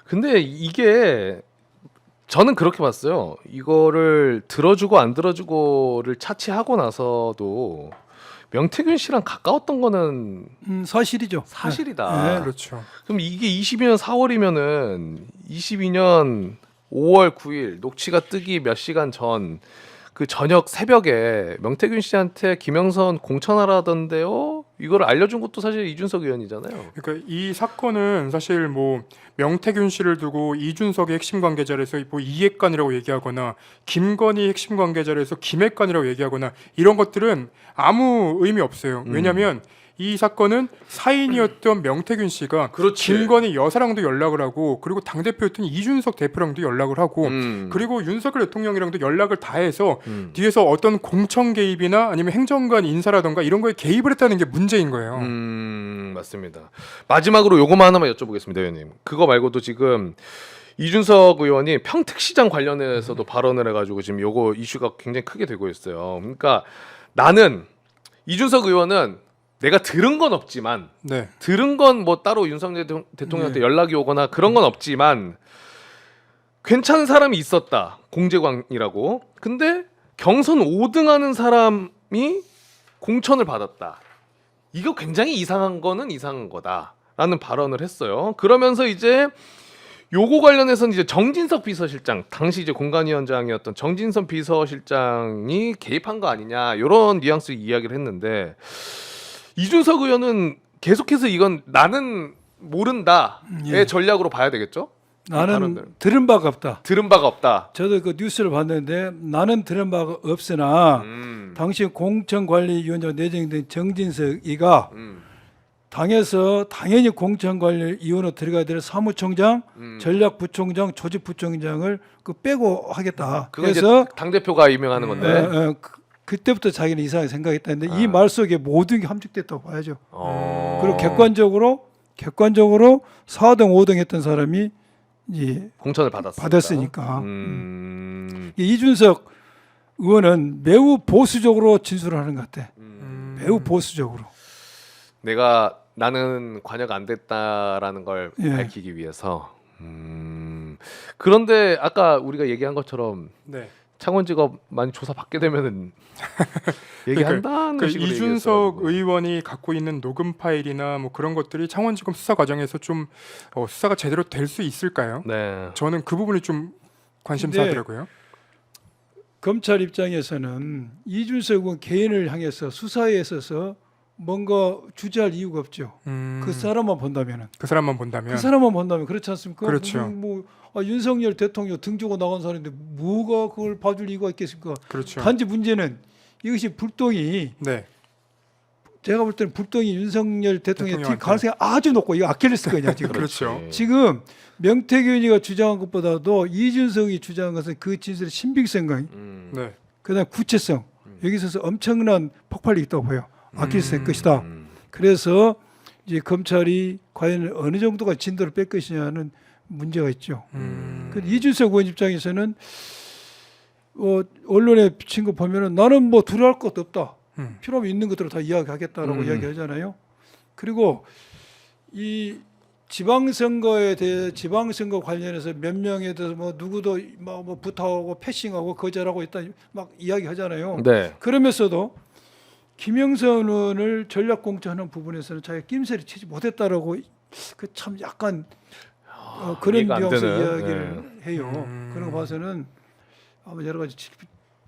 근데 이게 저는 그렇게 봤어요. 이거를 들어주고 안 들어주고를 차치하고 나서도 명태균 씨랑 가까웠던 거는 사실이죠. 사실이다. 네. 그렇죠. 그럼 이게 22년 4월이면은 22년 5월 9일 녹취가 뜨기 몇 시간 전 그 저녁 새벽에 명태균 씨한테 김영선 공천하라던데요. 이걸 알려준 것도 사실 이준석 의원이잖아요. 그러니까 이 사건은 사실 뭐 명태균 씨를 두고 이준석의 핵심 관계자라서 뭐 이핵관이라고 얘기하거나 김건희 핵심 관계자라서 김핵관이라고 얘기하거나 이런 것들은 아무 의미 없어요. 왜냐하면 이 사건은 사인이었던 명태균 씨가 그렇지. 김건희 여사랑도 연락을 하고 그리고 당대표였던 이준석 대표랑도 연락을 하고 그리고 윤석열 대통령이랑도 연락을 다 해서 뒤에서 어떤 공천 개입이나 아니면 행정관 인사라던가 이런 거에 개입을 했다는 게 문제인 거예요. 맞습니다. 마지막으로 요거만 하나만 여쭤보겠습니다, 의원님. 그거 말고도 지금 이준석 의원이 평택시장 관련해서도 발언을 해가지고 지금 요거 이슈가 굉장히 크게 되고 있어요. 그러니까 나는 이준석 의원은 내가 들은 건 없지만 네. 들은 건 뭐 따로 윤석열 대통령한테 연락이 오거나 그런 건 없지만 괜찮은 사람이 있었다. 공재광이라고. 근데 경선 5등 하는 사람이 공천을 받았다. 이거 굉장히 이상한 거는 이상한 거다라는 발언을 했어요. 그러면서 이제 요거 관련해서는 이제 정진석 비서실장, 당시 이제 공관위원장이었던 정진석 비서실장이 개입한 거 아니냐 이런 뉘앙스 이야기를 했는데 이준석 의원은 계속해서 이건 나는 모른다의 전략으로 봐야 되겠죠? 나는 발언들. 들은 바가 없다. 들은 바가 없다. 저도 그 뉴스를 봤는데 나는 들은 바가 없으나 당시 공천관리위원장 내정된 정진석이가 당에서 당연히 공천관리위원으로 들어가야 될 사무총장, 전략부총장, 조직부총장을 그 빼고 하겠다. 그건 그래서 이제 당 대표가 임명하는 건데. 그때부터 자기는 이상하게 생각했다는데 이 말 속에 모든 게 함축됐다고 봐야죠. 어. 그리고 객관적으로 4등, 5등 했던 사람이 이제 공천을 받았으니까. 이준석 음. 의원은 매우 보수적으로 진술을 하는 것 같아. 매우 보수적으로. 나는 관여가 안 됐다라는 걸 예. 밝히기 위해서. 그런데 아까 우리가 얘기한 것처럼 네. 창원지검 많이 조사 받게 되면은 얘기한다는 그 식으로 이준석 얘기했어가지고. 의원이 갖고 있는 녹음 파일이나 뭐 그런 것들이 창원지검 수사 과정에서 좀 수사가 제대로 될 수 있을까요? 네. 저는 그 부분이 좀 관심사더라고요. 검찰 입장에서는 이준석 의원 개인을 향해서 수사에 있어서 뭔가 주저할 이유가 없죠. 그 사람만 본다면은. 그 사람만 본다면. 그 사람만 본다면 그렇지 않습니까? 그렇죠. 무슨 윤석열 대통령 등 주고 나간 사람인데 뭐가 그걸 봐줄 이유가 있겠습니까? 그렇죠. 단지 문제는 이것이 불똥이 네. 제가 볼 때는 불똥이 윤석열 대통령의 튈 대통령한테. 가능성이 아주 높고 이거 아킬레스건이야 지금. 그렇죠. 지금 명태균이가 주장한 것보다도 이준석이 주장한 것은 그 진술의 신빙성과 네. 그다음 구체성 여기 있어서 엄청난 폭발이 있다고 보여. 아킬레스의 것이다. 그래서 이제 검찰이 과연 어느 정도가 진도를 뺄 것이냐는 문제가 있죠. 그 이준석 의원 입장에서는 언론에 비친 거 보면은 나는 뭐 두려워할 것도 없다. 필요하면 있는 것들을 다 이야기하겠다라고 이야기하잖아요. 그리고 이 지방선거에 대해 지방선거 관련해서 몇 명에 대해서 뭐 누구도 뭐 부탁하고 패싱하고 거절하고 있다 막 이야기하잖아요. 네. 그러면서도 김영선 의원을 전략 공천하는 부분에서는 자기가 낌새를 치지 못했다라고 그 참 약간 그런 이해가 안 뉘앙스 되는, 이야기를 해요. 그런 거 봐서는 아마 여러 가지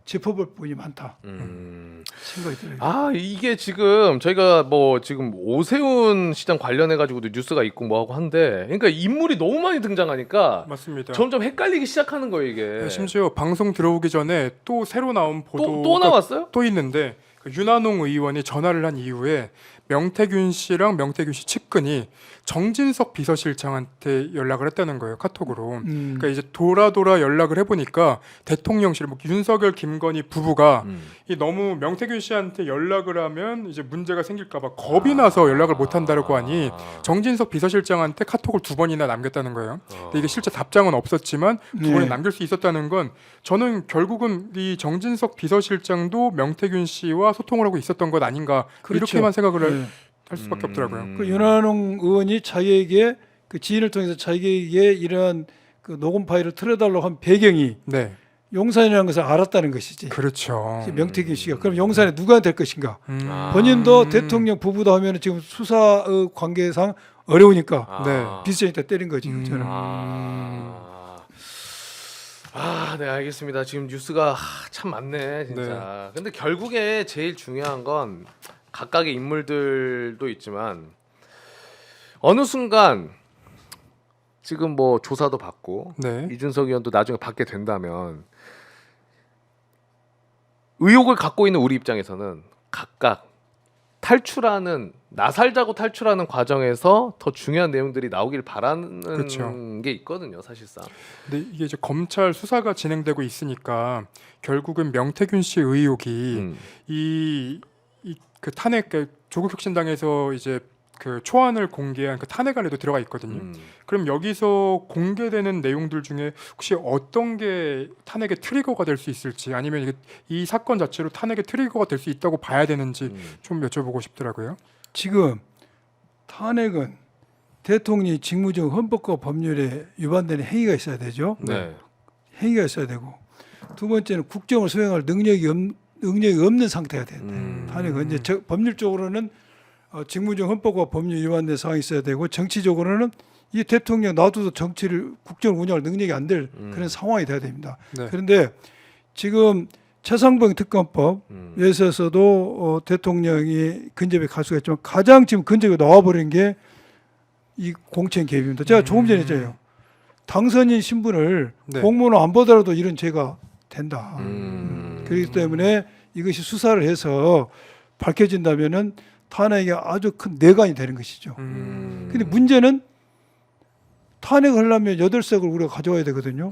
짚어볼 부분이 많다 생각이 들어요. 아 이게 지금 저희가 뭐 지금 오세훈 시장 관련해 가지고도 뉴스가 있고 뭐 하고 한데 그러니까 인물이 너무 많이 등장하니까 맞습니다. 점점 헷갈리기 시작하는 거예요 이게. 네, 심지어 방송 들어오기 전에 또 새로 나온 보도가 또 나왔어요? 또 있는데 그 윤한홍 의원이 전화를 한 이후에 명태균 씨랑 명태균 씨 측근이 정진석 비서실장한테 연락을 했다는 거예요, 카톡으로. 그러니까 이제 돌아 연락을 해보니까 대통령실, 뭐 윤석열, 김건희 부부가 이 너무 명태균 씨한테 연락을 하면 이제 문제가 생길까봐 겁이 나서 연락을 못 한다고 하니 정진석 비서실장한테 카톡을 2번이나 남겼다는 거예요. 근데 이게 실제 답장은 없었지만 2번에 남길 수 있었다는 건 저는 결국은 이 정진석 비서실장도 명태균 씨와 소통을 하고 있었던 것 아닌가 그렇죠. 이렇게만 생각을 할 수밖에 없더라고요. 그 윤한홍 의원이 자기에게 그 지인을 통해서 자기에게 이러한 그 녹음 파일을 틀어달라고 한 배경이 네. 용산이라는 것을 알았다는 것이지. 그렇죠. 명태균 씨가 그럼 용산에 누가 될 것인가? 아. 본인도 대통령 부부다 하면 지금 수사의 관계상 어려우니까 아. 비서니까 때린 거지. 저는. 네, 알겠습니다. 지금 뉴스가 참 많네, 진짜. 근데 결국에 제일 중요한 건 각각의 인물들도 있지만 어느 순간 지금 뭐 조사도 받고 네. 이준석 의원도 나중에 받게 된다면 의혹을 갖고 있는 우리 입장에서는 각각 탈출하는 나살자고 탈출하는 과정에서 더 중요한 내용들이 나오길 바라는 그렇죠. 게 있거든요, 사실상. 근데 이게 이제 검찰 수사가 진행되고 있으니까 결국은 명태균 씨 의혹이 그 탄핵 조국혁신당에서 이제 그 초안을 공개한 그 탄핵안에도 들어가 있거든요. 그럼 여기서 공개되는 내용들 중에 혹시 어떤 게 탄핵의 트리거가 될 수 있을지 아니면 이 사건 자체로 탄핵의 트리거가 될 수 있다고 봐야 되는지 좀 여쭤보고 싶더라고요. 지금 탄핵은 대통령이 직무적 헌법과 법률에 위반되는 행위가 있어야 되죠. 네. 행위가 있어야 되고 두 번째는 국정을 수행할 능력이 없는 상태가 돼야 돼. 탄핵은 이제 법률적으로는 직무적 헌법과 법률 위반된 상황이 있어야 되고 정치적으로는 이 대통령 놔둬도 정치를 국정을 운영할 능력이 안 될 그런 상황이 돼야 됩니다. 네. 그런데 지금 최상병 특검법에 있어서도 대통령이 근접에 갈 수가 있지만 가장 지금 근접에 나와버린 게 이 공천 개입입니다. 제가 조금 전에 했잖아요. 당선인 신분을 네. 공무원 안 보더라도 이런 죄가 된다. 음. 그렇기 때문에 이것이 수사를 해서 밝혀진다면은 탄핵이 아주 큰 내관이 되는 것이죠. 근데 문제는 탄핵을 하려면 8석을 우리가 가져와야 되거든요.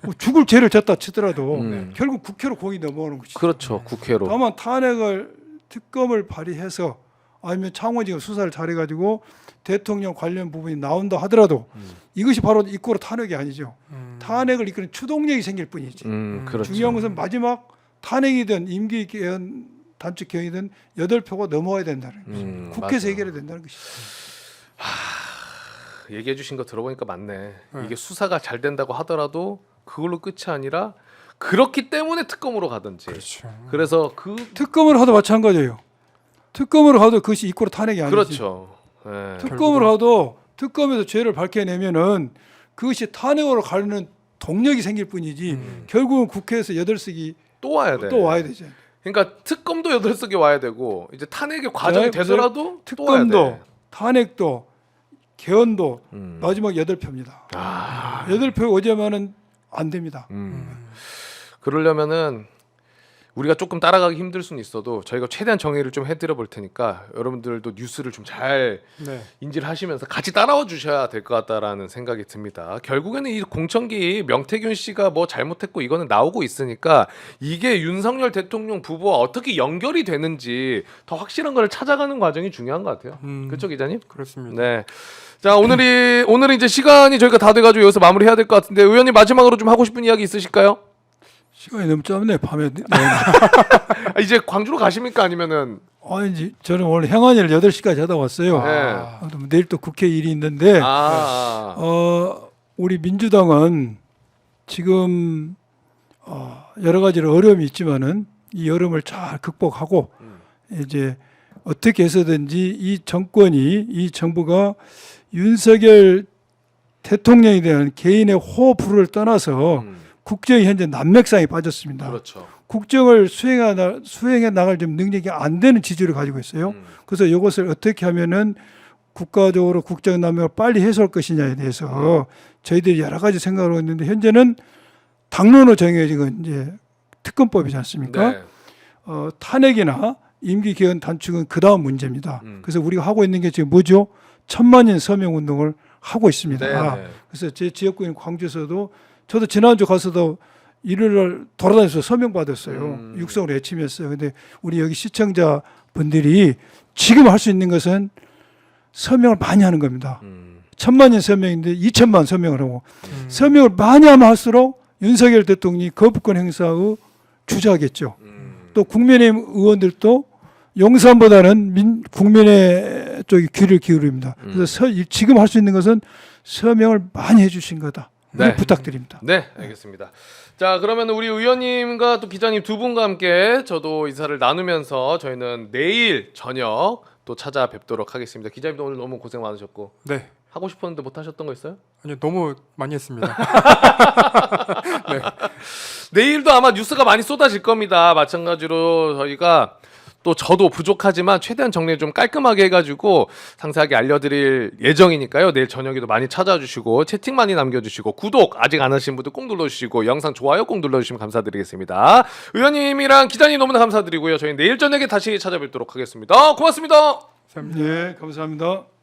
뭐 죽을 죄를 졌다 치더라도 결국 국회로 공이 넘어오는 것이죠. 그렇죠, 국회로. 다만 탄핵을 특검을 발의해서 아니면 창원지가 수사를 잘해가지고 대통령 관련 부분이 나온다 하더라도 이것이 바로 이꼬르 탄핵이 아니죠. 탄핵을 이끄는 추동력이 생길 뿐이지. 그렇죠. 중요한 것은 마지막 탄핵이든 임기 개헌 단축 개헌이든 8표가 넘어와야 된다는 거죠. 국회에서 맞아요. 해결해야 된다는 것이죠. 얘기해 주신 거 들어보니까 맞네. 이게 수사가 잘 된다고 하더라도 그걸로 끝이 아니라 그렇기 때문에 특검으로 가든지. 그렇죠. 그래서 그 특검을 하도 마찬가지예요. 특검을 하도 그것이 이꼬르 탄핵이 아니지. 그렇죠. 네. 특검을 하도 특검에서 죄를 밝혀내면은 그것이 탄핵으로 가는 동력이 생길 뿐이지 결국은 국회에서 8석이 또 와야 돼. 또 와야 되죠. 그러니까 특검도 8석이 와야 되고 이제 탄핵의 과정이 네, 되더라도 또 와야 특검도 돼. 탄핵도 개헌도 마지막 8표입니다. 8표 오자마는 안 됩니다. 그러려면은 우리가 조금 따라가기 힘들 수는 있어도 저희가 최대한 정리를 좀 해드려 볼 테니까 여러분들도 뉴스를 좀 잘 네. 인지를 하시면서 같이 따라와 주셔야 될 것 같다라는 생각이 듭니다. 결국에는 이 공천기 명태균 씨가 뭐 잘못했고 이거는 나오고 있으니까 이게 윤석열 대통령 부부와 어떻게 연결이 되는지 더 확실한 걸 찾아가는 과정이 중요한 것 같아요. 그렇죠, 기자님? 그렇습니다. 네. 자, 오늘은 이제 시간이 저희가 다 돼가지고 여기서 마무리해야 될 것 같은데 의원님 마지막으로 좀 하고 싶은 이야기 있으실까요? 시간이 너무 짧네 밤에. 이제 광주로 가십니까 아니면은? 아니지 저는 원래 행안위를 8시까지 하다 왔어요. 네. 내일 또 국회 일이 있는데 우리 민주당은 지금 여러 가지로 어려움이 있지만은 이 어려움을 잘 극복하고 이제 어떻게 해서든지 이 정부가 윤석열 대통령에 대한 개인의 호불호를 떠나서 국정이 현재 난맥상에 빠졌습니다. 그렇죠. 국정을 수행해 나갈 좀 능력이 안 되는 지지를 가지고 있어요. 그래서 이것을 어떻게 하면은 국가적으로 국정 난맥을 빨리 해소할 것이냐에 대해서 저희들이 여러 가지 생각을 하고 있는데 현재는 당론으로 정해진 건 이제 특검법이지 않습니까? 네. 탄핵이나 임기 개헌 단축은 그 다음 문제입니다. 그래서 우리가 하고 있는 게 지금 뭐죠? 1000만인 서명 운동을 하고 있습니다. 네. 그래서 제 지역구인 광주에서도 저도 지난주 가서도 일요일날 돌아다니면서 서명 받았어요. 육성을 외치면서. 근데 우리 여기 시청자 분들이 지금 할 수 있는 것은 서명을 많이 하는 겁니다. 1000만인 서명인데 2000만 서명을 하고 서명을 많이 하면 할수록 윤석열 대통령이 거부권 행사의 주자겠죠. 또 국민의힘 의원들도 용산보다는 국민의 쪽에 귀를 기울입니다. 그래서 지금 할 수 있는 것은 서명을 많이 해주신 거다. 네. 부탁드립니다. 네, 알겠습니다. 자, 그러면 우리 의원님과 또 기자님 두 분과 함께 저도 인사를 나누면서 저희는 내일 저녁 또 찾아뵙도록 하겠습니다. 기자님도 오늘 너무 고생 많으셨고 네. 하고 싶었는데 못 하셨던 거 있어요? 아니요, 너무 많이 했습니다. 내일도 아마 뉴스가 많이 쏟아질 겁니다. 마찬가지로 저희가 또 저도 부족하지만 최대한 정리 좀 깔끔하게 해가지고 상세하게 알려드릴 예정이니까요. 내일 저녁에도 많이 찾아주시고 채팅 많이 남겨주시고 구독 아직 안 하신 분들 꼭 눌러주시고 영상 좋아요 꼭 눌러주시면 감사드리겠습니다. 의원님이랑 기자님 너무나 감사드리고요. 저희 내일 저녁에 다시 찾아뵙도록 하겠습니다. 고맙습니다. 감사합니다. 네, 감사합니다.